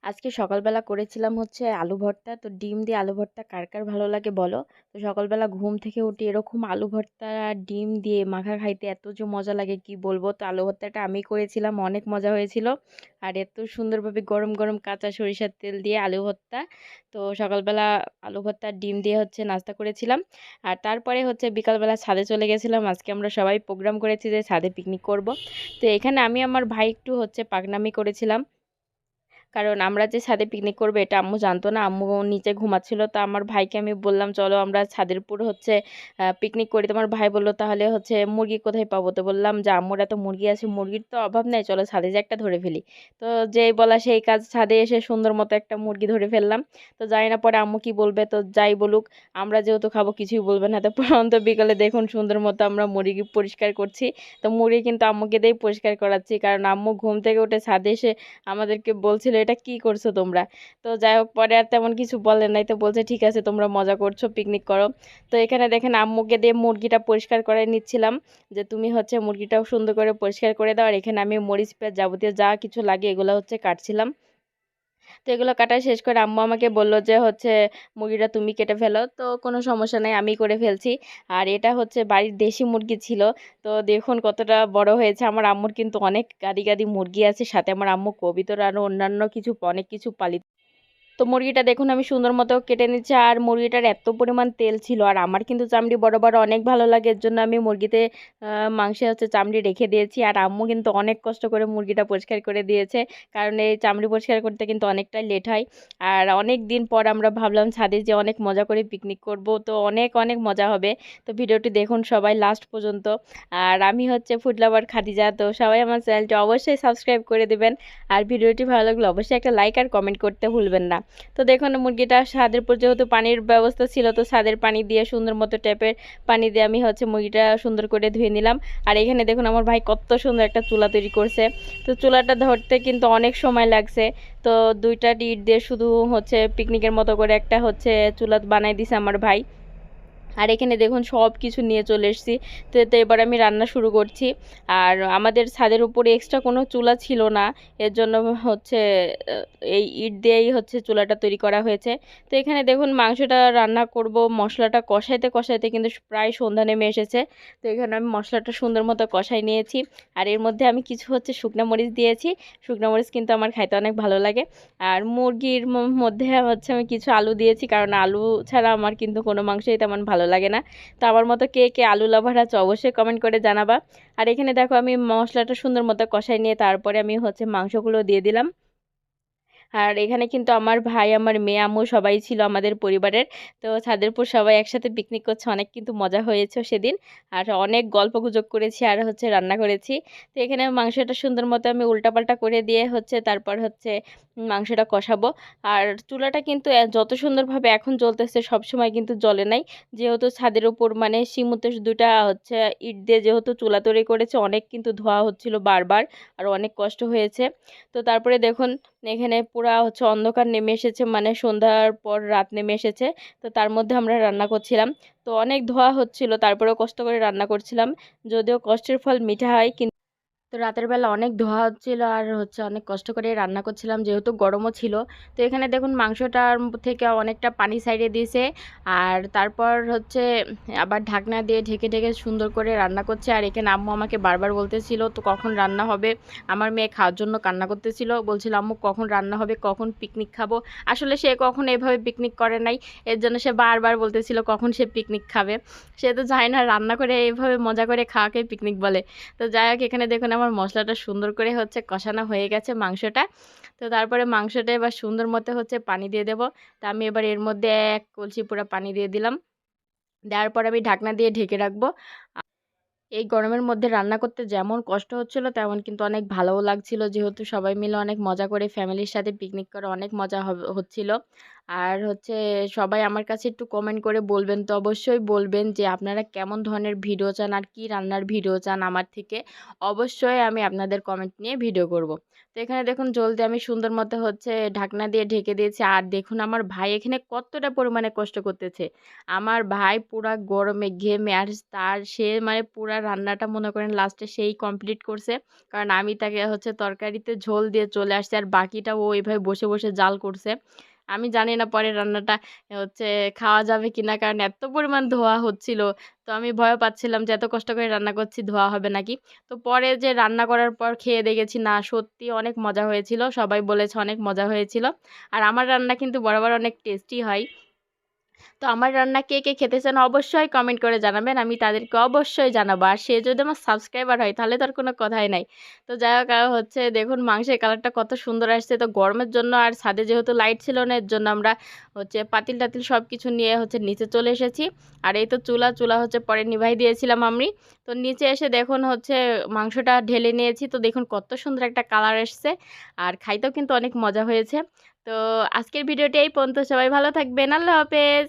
আজকে সকালবেলা করেছিলাম হচ্ছে আলু ভর্তা। তো ডিম দিয়ে আলু ভর্তা কার কার ভালো লাগে বলো? তো সকালবেলা ঘুম থেকে উঠে এরকম আলু ভর্তা ডিম দিয়ে মাখা খাইতে এত যে মজা লাগে কি বলবো। তো আলু ভর্তাটা আমি করেছিলাম, অনেক মজা হয়েছিল। আর এত সুন্দরভাবে গরম গরম কাঁচা সরিষার তেল দিয়ে আলু ভর্তা। তো সকালবেলা আলু ভর্তা আর ডিম দিয়ে হচ্ছে নাস্তা করেছিলাম। আর তারপরে হচ্ছে বিকালবেলা ছাদে চলে গেছিলাম। আজকে আমরা সবাই প্রোগ্রাম করেছি যে ছাদে পিকনিক করব। তো এখানে আমি আমার ভাই একটু হচ্ছে পাকনামি করেছিলাম, কারণ আমরা যে ছাদে পিকনিক করবো এটা আম্মু জানতো না। আম্মু নিচে ঘুমাচ্ছিল, তো আমার ভাইকে আমি বললাম চলো আমরা ছাদের উপর হচ্ছে পিকনিক করি। তোমার ভাই বললো তাহলে হচ্ছে মুরগি কোথায় পাবো? তো বললাম যে আম্মুর এত মুরগি আছে, মুরগির তো অভাব নেই, চলো ছাদে যে একটা ধরে ফেলি। তো যেই বলা সেই কাজ, ছাদে এসে সুন্দর মতো একটা মুরগি ধরে ফেললাম। তো জানি না পরে আম্মু কি বলবে, তো যাই বলুক, আমরা যেহেতু খাবো কিছুই বলবে না। তো পরন্ত বিকালে দেখুন সুন্দর মতো আমরা মুরগি পরিষ্কার করছি। তো মুরগি কিন্তু আম্মুকে দিয়েই পরিষ্কার করাচ্ছি, কারণ আম্মু ঘুম থেকে উঠে ছাদে এসে আমাদেরকে বলছিল এটা কি করছো তোমরা। তো যাই হোক, পরে আর তেমন কিছু বলেন নাই, তো বলছে ঠিক আছে তোমরা মজা করছো, পিকনিক করো। তো এখানে দেখেন আম্মুকে দিয়ে মুরগিটা পরিষ্কার করে নিচ্ছিলাম, যে তুমি হচ্ছে মুরগিটাও সুন্দর করে পরিষ্কার করে দাও। আর এখানে আমি মরিচ পেঁয়াজ যাবতীয় যা কিছু লাগে এগুলো হচ্ছে কাটছিলাম। তো এগুলো কাটা শেষ করে আম্মু আমাকে বললো যে হচ্ছে মুরগিটা তুমি কেটে ফেলো। তো কোনো সমস্যা নেই, আমি করে ফেলছি। আর এটা হচ্ছে বাড়ির দেশি মুরগি ছিল। তো দেখুন কতটা বড় হয়েছে। আমার আম্মুর কিন্তু অনেক গাদি গাদি মুরগি আছে, সাথে আমার আম্মু কবিতর আরও অন্যান্য কিছু অনেক কিছু পালিত। তো মুরগিটা দেখুন আমি সুন্দর মতো কেটে নিচ্ছি। আর মুরগিটার এত পরিমাণ তেল ছিল, আর আমার কিন্তু চামড়ি বড় বড় অনেক ভালো লাগে, এর জন্য আমি মুরগিতে মাংসে হচ্ছে চামড়ি রেখে দিয়েছি। আর আম্মু কিন্তু অনেক কষ্ট করে মুরগিটা পরিষ্কার করে দিয়েছে, কারণ এই চামড়ি পরিষ্কার করতে কিন্তু অনেকটাই লেট হয়। আর অনেক দিন পর আমরা ভাবলাম ছাদে যে অনেক মজা করে পিকনিক করব, তো অনেক অনেক মজা হবে। তো ভিডিওটি দেখুন সবাই লাস্ট পর্যন্ত। আর আমি হচ্ছে ফুড লাভার খাদিজা, তো সবাই আমার চ্যানেলটি অবশ্যই সাবস্ক্রাইব করে দেবেন। আর ভিডিওটি ভালো লাগলে অবশ্যই একটা লাইক আর কমেন্ট করতে ভুলবেন না। তো দেখুন মুরগিটা ছাদের উপর যেহেতু পানির ব্যবস্থা ছিল, তো ছাদের পানি দিয়ে সুন্দর মতো ট্যাপের পানি দিয়ে আমি হচ্ছে মুরগিটা সুন্দর করে ধুয়ে নিলাম। আর এখানে দেখুন আমার ভাই কত সুন্দর একটা চুলা তৈরি করছে। তো চুলাটা ধরতে কিন্তু অনেক সময় লাগছে। তো দুইটা ইট দিয়ে শুধু হচ্ছে পিকনিকের মতো করে একটা হচ্ছে চুলা বানাই দিছে আমার ভাই। আর এখানে দেখুন সব কিছু নিয়ে চলে এসেছি। তো এবার আমি রান্না শুরু করছি। আর আমাদের ছাদের উপরে এক্সট্রা কোনো চুলা ছিল না, এর জন্য হচ্ছে আহ, এই ইট দিয়েই হচ্ছে চুলাটা তৈরি করা হয়েছে। তো এখানে দেখুন মাংসটা রান্না করব, মশলাটা কষাইতে কষাইতে কিন্তু প্রায় সন্ধ্যা নেমে এসেছে। তো এখানে আমি মশলাটা সুন্দর মতো কষাই নিয়েছি। আর এর মধ্যে আমি কিছু হচ্ছে শুকনো মরিচ দিয়েছি। শুকনো মরিচ কিন্তু আমার খাইতে অনেক ভালো লাগে। আর মুরগির মধ্যে হচ্ছে আমি কিছু আলু দিয়েছি, কারণ আলু ছাড়া আমার কিন্তু কোনো মাংসই তেমন ভালো লাগে না। তো আমার মতো কে কে আলু লাভার আছে অবশ্যই কমেন্ট করে জানাবা। আর এখানে দেখো আমি মশলাটা সুন্দর মতো কষাই নিয়ে তারপরে আমি হচ্ছে মাংসগুলো দিয়ে দিলাম। আর এখানে কিন্তু আমার ভাই, আমার মেয়ে, আম্মু সবাই ছিল আমাদের পরিবারের। তো ছাদের উপর সবাই একসাথে পিকনিক করছে, অনেক কিন্তু মজা হয়েছে সেদিন। আর অনেক গল্পগুজব করেছি আর হচ্ছে রান্না করেছি। তো এখানে মাংসটা সুন্দর মতো আমি উল্টাপাল্টা করে দিয়ে হচ্ছে তারপর হচ্ছে মাংসটা কষাবো। আর চুলাটা কিন্তু যত সুন্দরভাবে এখন জ্বলতেছে সব সময় কিন্তু জ্বলে নাই, যেহেতু ছাদের উপর মানে সিমুতে দুটা হচ্ছে ইট দিয়ে যেহেতু চুলা তৈরি করেছে, অনেক কিন্তু ধোয়া হচ্ছিল বারবার, আর অনেক কষ্ট হয়েছে। তো তারপরে দেখুন এখানে পুরা হচ্ছে অন্ধকার নেমে এসেছে, মানে সন্ধ্যার পর রাত নেমে এসেছে। তো তার মধ্যে আমরা রান্না করছিলাম। তো অনেক ধোয়া হচ্ছিল, তারপরেও কষ্ট করে রান্না করছিলাম, যদিও কষ্টের ফল মিঠা হয়। তো রাতের বেলা অনেক ধোয়া হচ্ছিল আর হচ্ছে অনেক কষ্ট করে রান্না করছিলাম, যেহেতু গরমও ছিল। তো এখানে দেখুন মাংসটার থেকে অনেকটা পানি সাইডে দিয়েছে। আর তারপর হচ্ছে আবার ঢাকনা দিয়ে ঢেকে ঢেকে সুন্দর করে রান্না করছে। আর এখানে আম্মু আমাকে বারবার বলতেছিল তো কখন রান্না হবে। আমার মেয়ে খাওয়ার জন্য কান্না করতেছিল, বলছিল আম্মু কখন রান্না হবে, কখন পিকনিক খাবো। আসলে সে কখন এভাবে পিকনিক করে নাই, এর জন্য সে বারবার বলতেছিল কখন সে পিকনিক খাবে। সে তো যায় না রান্না করে এইভাবে মজা করে খাওয়াকে পিকনিক বলে। তো যাই হোক, এখানে দেখুন আমার মশলাটা সুন্দর করে হচ্ছে কষানো হয়ে গেছে মাংসটা। তো তারপরে মাংসটা এবার সুন্দর মতো হচ্ছে পানি দিয়ে দেব। তা আমি এবার এর মধ্যে এক কলসি পুরো পানি দিয়ে দিলাম। দেওয়ার পর আমি ঢাকনা দিয়ে ঢেকে রাখবো। এই গরমের মধ্যে রান্না করতে যেমন কষ্ট হচ্ছিল তেমন কিন্তু অনেক ভালোও লাগছিল, যেহেতু সবাই মিলে অনেক মজা করে ফ্যামিলির সাথে পিকনিক করে অনেক মজা হচ্ছিল। আর হচ্ছে সবাই আমার কাছে একটু কমেন্ট করে বলবেন, তো অবশ্যই বলবেন যে আপনারা কেমন ধরনের ভিডিও চান আর কি রান্নার ভিডিও চান আমার থেকে। অবশ্যই আমি আপনাদের কমেন্ট নিয়ে ভিডিও করব। তো এখানে দেখুন জলদি আমি সুন্দর মতো হচ্ছে ঢাকনা দিয়ে ঢেকে দিয়েছি। আর দেখুন আমার ভাই এখানে কতটা পরিমাণে কষ্ট করতেছে। আমার ভাই পুরা গরমে ঘেমে আর সে মানে পুরা রান্নাটা মনে করেন লাস্টে সেই কমপ্লিট করছে। কারণ আমি তাকে হচ্ছে তরকারিতে ঝোল দিয়ে চলে আসছি আর বাকিটা ও এভাবে বসে, বসে জাল করছে। আমি জানি না পরে রান্নাটা হচ্ছে খাওয়া যাবে কিনা, কারণ এত পরিমাণ ধোঁয়া হচ্ছিল। তো আমি ভয়ও পাচ্ছিলাম যে এত কষ্ট করে রান্না করছি, ধোঁয়া হবে নাকি। তো পরে যে রান্না করার পর খেয়ে দেখেছি না সত্যি অনেক মজা হয়েছিল। সবাই বলেছে অনেক মজা হয়েছিল। আর আমার রান্না কিন্তু বরাবর অনেক টেস্টি হয়। তো আমার রান্না কে, কে খেতে চান অবশ্যই কমেন্ট করে জানাবেন। আমি তাদেরকে অবশ্যই জানাবো। আর সে যদি আমার সাবস্ক্রাইবার হয় তাহলে তো আর কোনো কথাই নাই। তো যাই হোক হচ্ছে দেখুন মাংসের কালারটা কত সুন্দর আসছে। তো গরমের জন্য আর ছাদে যেহেতু লাইট ছিল না এর জন্য আমরা হচ্ছে পাতিল-টাতিল সব কিছু নিয়ে হচ্ছে নিচে চলে এসেছি। আর এই তো চুলা হচ্ছে পরে নিভাই দিয়েছিলাম আমি। তো নিচে এসে দেখুন হচ্ছে মাংসটা ঢেলে নিয়েছি। তো দেখুন কত সুন্দর একটা কালার এসছে। আর খাইতেও কিন্তু অনেক মজা হয়েছে। তো আজকের ভিডিওটি এই পর্যন্ত। সবাই ভালো থাকবেন। আল্লাহ হাফেজ।